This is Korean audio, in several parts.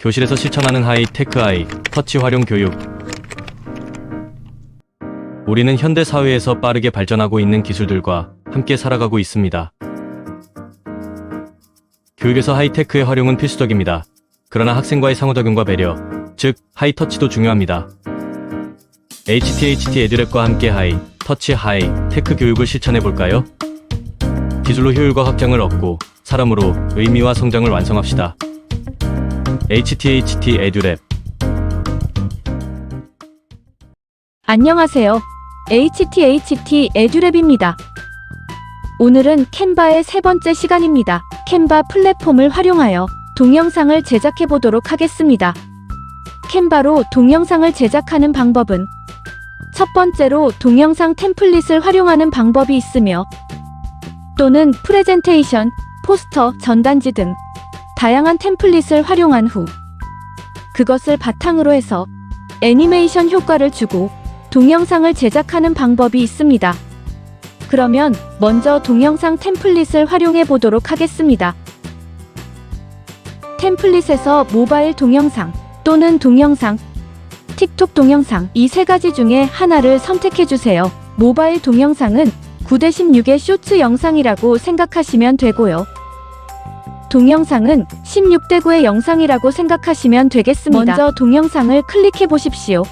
교실에서 실천하는 하이테크 아이, 터치 활용 교육. 우리는 현대 사회에서 빠르게 발전하고 있는 기술들과 함께 살아가고 있습니다. 교육에서 하이테크의 활용은 필수적입니다. 그러나 학생과의 상호작용과 배려, 즉 하이터치도 중요합니다. HTHT 에듀랩과 함께 터치 하이테크 교육을 실천해볼까요? 기술로 효율과 확장을 얻고 사람으로 의미와 성장을 완성합시다. HTHT 에듀랩. 안녕하세요. HTHT 에듀랩입니다. 오늘은 캔바의 세 번째 시간입니다. 캔바 플랫폼을 활용하여 동영상을 제작해 보도록 하겠습니다. 캔바로 동영상을 제작하는 방법은 첫 번째로 동영상 템플릿을 활용하는 방법이 있으며 또는 프레젠테이션, 포스터, 전단지 등 다양한 템플릿을 활용한 후 그것을 바탕으로 해서 애니메이션 효과를 주고 동영상을 제작하는 방법이 있습니다. 그러면 먼저 동영상 템플릿을 활용해 보도록 하겠습니다. 템플릿에서 모바일 동영상 또는 동영상, 틱톡 동영상 이 세 가지 중에 하나를 선택해 주세요. 모바일 동영상은 9:16의 쇼츠 영상이라고 생각하시면 되고요. 동영상은 16:9의 영상이라고 생각하시면 되겠습니다. 먼저 동영상을 클릭해 보십시오.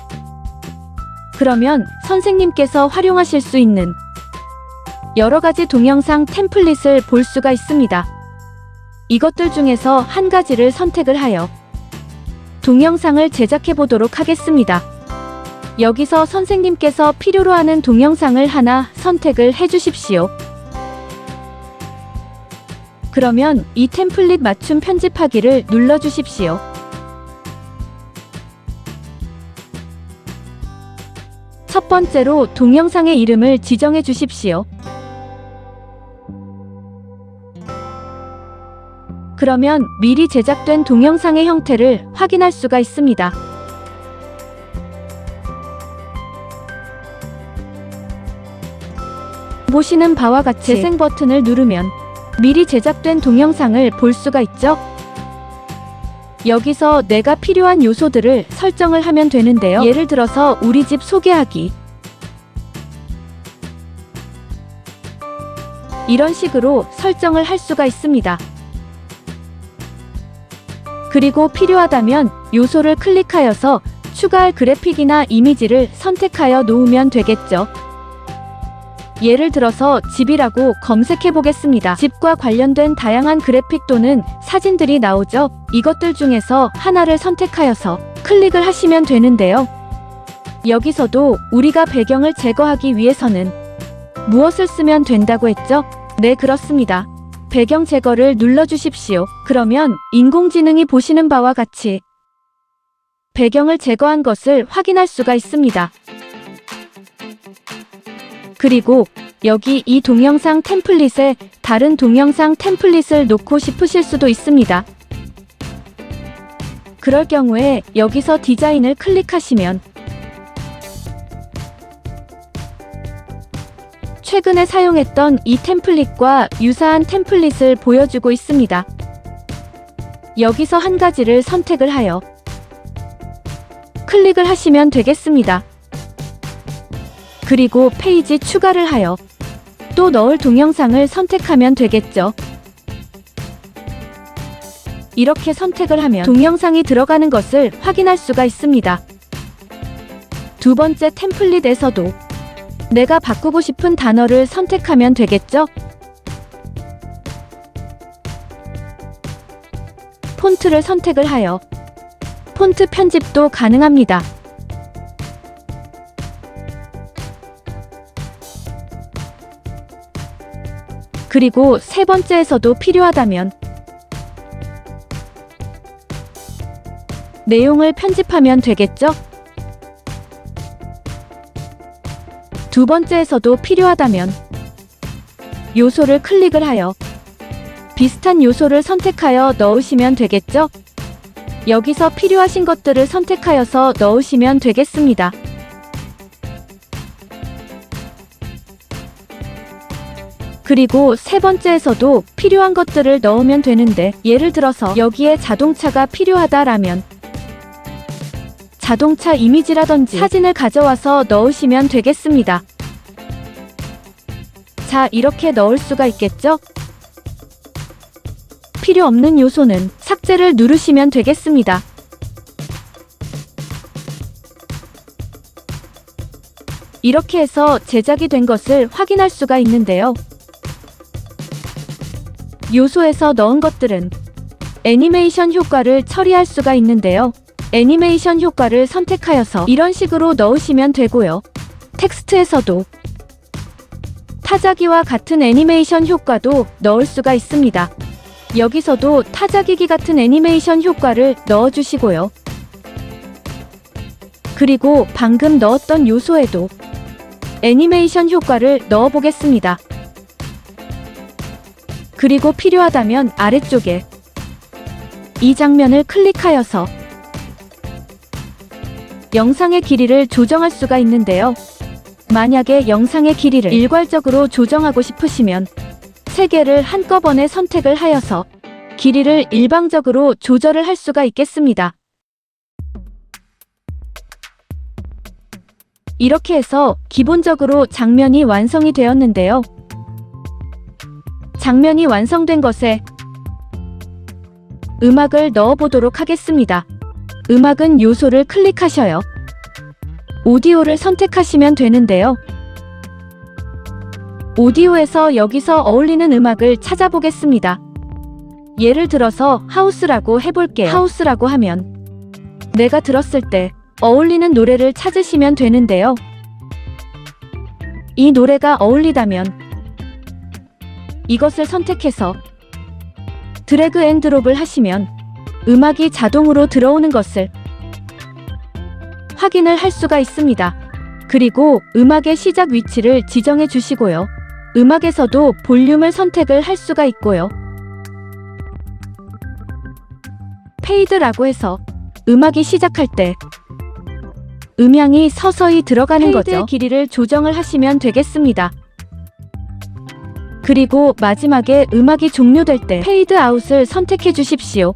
그러면 선생님께서 활용하실 수 있는 여러 가지 동영상 템플릿을 볼 수가 있습니다. 이것들 중에서 한 가지를 선택을 하여 동영상을 제작해 보도록 하겠습니다. 여기서 선생님께서 필요로 하는 동영상을 하나 선택을 해 주십시오. 그러면 이 템플릿 맞춤 편집하기를 눌러 주십시오. 첫 번째로 동영상의 이름을 지정해 주십시오. 그러면 미리 제작된 동영상의 형태를 확인할 수가 있습니다. 보시는 바와 같이 재생 버튼을 누르면 미리 제작된 동영상을 볼 수가 있죠? 여기서 내가 필요한 요소들을 설정을 하면 되는데요. 예를 들어서 우리 집 소개하기. 이런 식으로 설정을 할 수가 있습니다. 그리고 필요하다면 요소를 클릭하여서 추가할 그래픽이나 이미지를 선택하여 놓으면 되겠죠. 예를 들어서 집이라고 검색해 보겠습니다. 집과 관련된 다양한 그래픽 또는 사진들이 나오죠. 이것들 중에서 하나를 선택하여서 클릭을 하시면 되는데요. 여기서도 우리가 배경을 제거하기 위해서는 무엇을 쓰면 된다고 했죠? 네, 그렇습니다. 배경 제거를 눌러 주십시오. 그러면 인공지능이 보시는 바와 같이 배경을 제거한 것을 확인할 수가 있습니다. 그리고 여기 이 동영상 템플릿에 다른 동영상 템플릿을 놓고 싶으실 수도 있습니다. 그럴 경우에 여기서 디자인을 클릭하시면 최근에 사용했던 이 템플릿과 유사한 템플릿을 보여주고 있습니다. 여기서 한 가지를 선택을 하여 클릭을 하시면 되겠습니다. 그리고 페이지 추가를 하여 또 넣을 동영상을 선택하면 되겠죠. 이렇게 선택을 하면 동영상이 들어가는 것을 확인할 수가 있습니다. 두 번째 템플릿에서도 내가 바꾸고 싶은 단어를 선택하면 되겠죠? 폰트를 선택을 하여 폰트 편집도 가능합니다. 그리고 세 번째에서도 필요하다면 내용을 편집하면 되겠죠? 두 번째에서도 필요하다면 요소를 클릭을 하여 비슷한 요소를 선택하여 넣으시면 되겠죠? 여기서 필요하신 것들을 선택하여서 넣으시면 되겠습니다. 그리고 세 번째에서도 필요한 것들을 넣으면 되는데, 예를 들어서 여기에 자동차가 필요하다라면 자동차 이미지라든지 사진을 가져와서 넣으시면 되겠습니다. 자, 이렇게 넣을 수가 있겠죠? 필요 없는 요소는 삭제를 누르시면 되겠습니다. 이렇게 해서 제작이 된 것을 확인할 수가 있는데요. 요소에서 넣은 것들은 애니메이션 효과를 처리할 수가 있는데요. 애니메이션 효과를 선택하여서 이런 식으로 넣으시면 되고요. 텍스트에서도 타자기와 같은 애니메이션 효과도 넣을 수가 있습니다. 여기서도 타자기기 같은 애니메이션 효과를 넣어주시고요. 그리고 방금 넣었던 요소에도 애니메이션 효과를 넣어보겠습니다. 그리고 필요하다면 아래쪽에 이 장면을 클릭하여서 영상의 길이를 조정할 수가 있는데요. 만약에 영상의 길이를 일괄적으로 조정하고 싶으시면 세 개를 한꺼번에 선택을 하여서 길이를 일방적으로 조절을 할 수가 있겠습니다. 이렇게 해서 기본적으로 장면이 완성이 되었는데요. 장면이 완성된 것에 음악을 넣어보도록 하겠습니다. 음악은 요소를 클릭하셔요. 오디오를 선택하시면 되는데요. 오디오에서 여기서 어울리는 음악을 찾아보겠습니다. 예를 들어서 하우스라고 해볼게요. 하우스라고 하면 내가 들었을 때 어울리는 노래를 찾으시면 되는데요. 이 노래가 어울리다면 이것을 선택해서 드래그 앤 드롭을 하시면 음악이 자동으로 들어오는 것을 확인을 할 수가 있습니다. 그리고 음악의 시작 위치를 지정해 주시고요. 음악에서도 볼륨을 선택을 할 수가 있고요. 페이드라고 해서 음악이 시작할 때 음향이 서서히 들어가는 거죠. 페이드의 길이를 조정을 하시면 되겠습니다. 그리고 마지막에 음악이 종료될 때 페이드 아웃을 선택해 주십시오.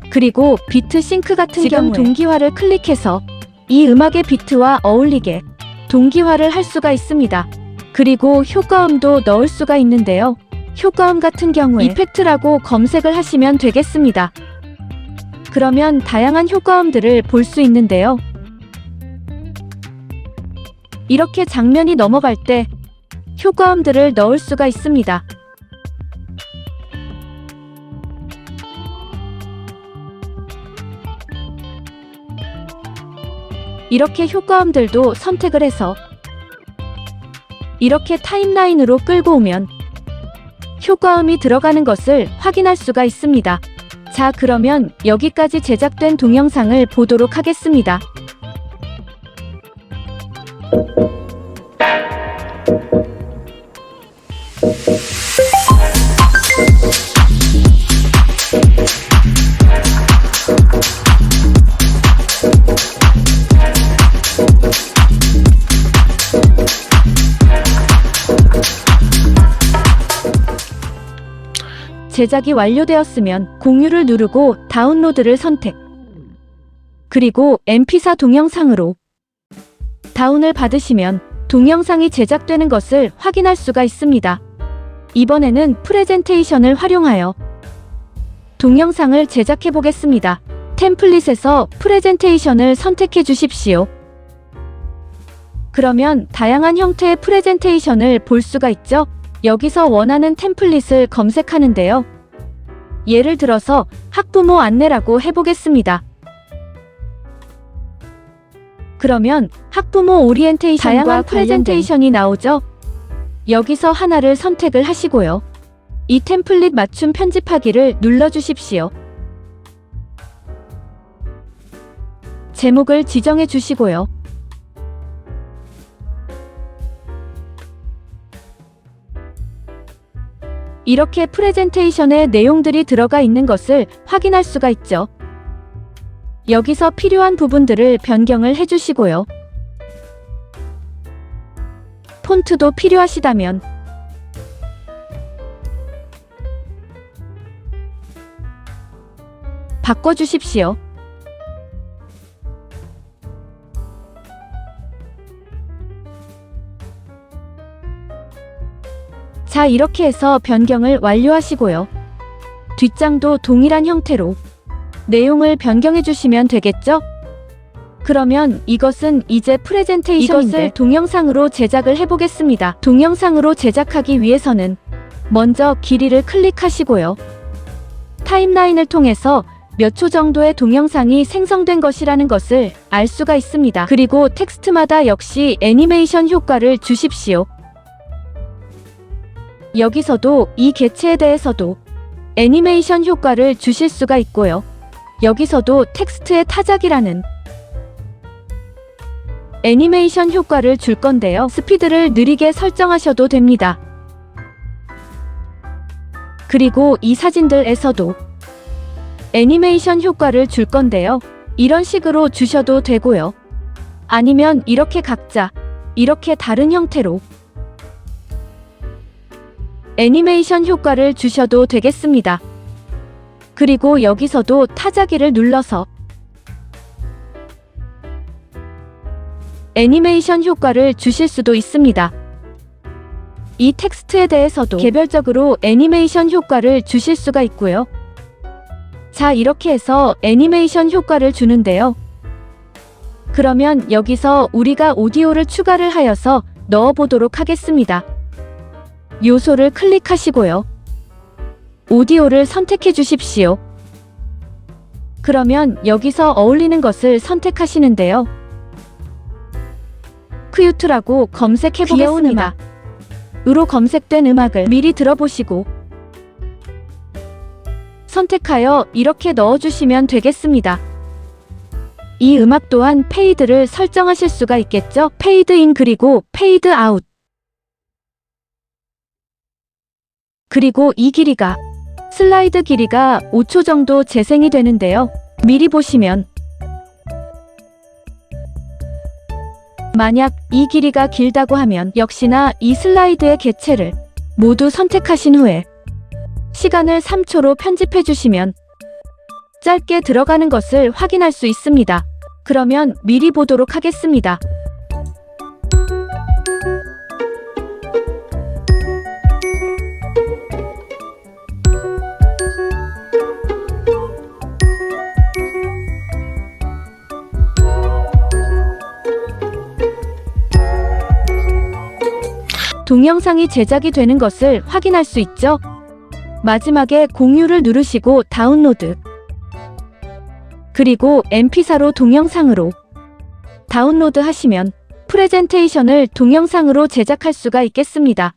그리고 비트 싱크 같은 경우에 동기화를 클릭해서 이 음악의 비트와 어울리게 동기화를 할 수가 있습니다. 그리고 효과음도 넣을 수가 있는데요. 효과음 같은 경우에 이펙트라고 검색을 하시면 되겠습니다. 그러면 다양한 효과음들을 볼 수 있는데요. 이렇게 장면이 넘어갈 때 효과음들을 넣을 수가 있습니다. 이렇게 효과음들도 선택을 해서 이렇게 타임라인으로 끌고 오면 효과음이 들어가는 것을 확인할 수가 있습니다. 자, 그러면 여기까지 제작된 동영상을 보도록 하겠습니다. 제작이 완료되었으면 공유를 누르고 다운로드를 선택. 그리고 mp4 동영상으로 다운을 받으시면 동영상이 제작되는 것을 확인할 수가 있습니다. 이번에는 프레젠테이션을 활용하여 동영상을 제작해 보겠습니다. 템플릿에서 프레젠테이션을 선택해 주십시오. 그러면 다양한 형태의 프레젠테이션을 볼 수가 있죠? 여기서 원하는 템플릿을 검색하는데요. 예를 들어서 학부모 안내라고 해보겠습니다. 그러면 학부모 오리엔테이션과 다양한 프레젠테이션이 나오죠? 여기서 하나를 선택을 하시고요. 이 템플릿 맞춤 편집하기를 눌러주십시오. 제목을 지정해 주시고요. 이렇게 프레젠테이션에 내용들이 들어가 있는 것을 확인할 수가 있죠. 여기서 필요한 부분들을 변경을 해주시고요. 폰트도 필요하시다면 바꿔주십시오. 자, 이렇게 해서 변경을 완료하시고요. 뒷장도 동일한 형태로 내용을 변경해 주시면 되겠죠? 그러면 이것은 이제 프레젠테이션인데 이것을 동영상으로 제작을 해보겠습니다. 동영상으로 제작하기 위해서는 먼저 길이를 클릭하시고요. 타임라인을 통해서 몇 초 정도의 동영상이 생성된 것이라는 것을 알 수가 있습니다. 그리고 텍스트마다 역시 애니메이션 효과를 주십시오. 여기서도 이 개체에 대해서도 애니메이션 효과를 주실 수가 있고요. 여기서도 텍스트의 타작이라는 애니메이션 효과를 줄 건데요. 스피드를 느리게 설정하셔도 됩니다. 그리고 이 사진들에서도 애니메이션 효과를 줄 건데요. 이런 식으로 주셔도 되고요. 아니면 이렇게 각자 이렇게 다른 형태로 애니메이션 효과를 주셔도 되겠습니다. 그리고 여기서도 타자기를 눌러서 애니메이션 효과를 주실 수도 있습니다. 이 텍스트에 대해서도 개별적으로 애니메이션 효과를 주실 수가 있고요. 자, 이렇게 해서 애니메이션 효과를 주는데요. 그러면 여기서 우리가 오디오를 추가를 하여서 넣어보도록 하겠습니다. 요소를 클릭하시고요. 오디오를 선택해 주십시오. 그러면 여기서 어울리는 것을 선택하시는데요. 큐트라고 검색해 보겠습니다. 으로 검색된 음악을 미리 들어보시고 선택하여 이렇게 넣어주시면 되겠습니다. 이 음악 또한 페이드를 설정하실 수가 있겠죠? 페이드 인 그리고 페이드 아웃. 그리고 이 길이가 슬라이드 길이가 5초 정도 재생이 되는데요. 미리 보시면 만약 이 길이가 길다고 하면 역시나 이 슬라이드의 개체를 모두 선택하신 후에 시간을 3초로 편집해 주시면 짧게 들어가는 것을 확인할 수 있습니다. 그러면 미리 보도록 하겠습니다. 동영상이 제작이 되는 것을 확인할 수 있죠. 마지막에 공유를 누르시고 다운로드. 그리고 mp4로 동영상으로 다운로드 하시면 프레젠테이션을 동영상으로 제작할 수가 있겠습니다.